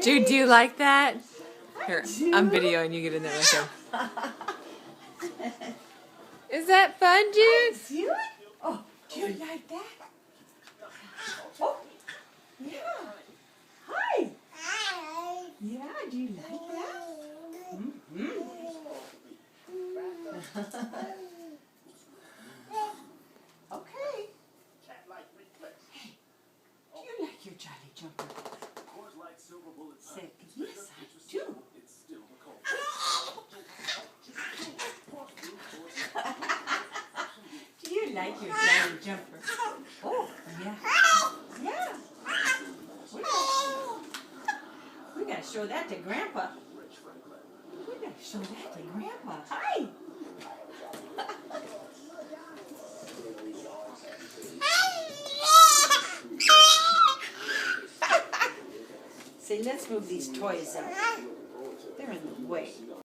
Jude, do you like that? Here, I'm videoing. You get in there with him. Is that fun, Jude? Jude? Oh, do you like that? Oh, yeah. Hi. Yeah, do you like that? Mm-hmm. Okay. Hey, do you like your Jolly Jumper? Say, yes, I do. Do you like your Jolly Jumper? Oh, yeah. Yeah. We gotta show that to Grandpa. We gotta show that to Grandpa. Hi. Say, let's move these toys out. They're in the way.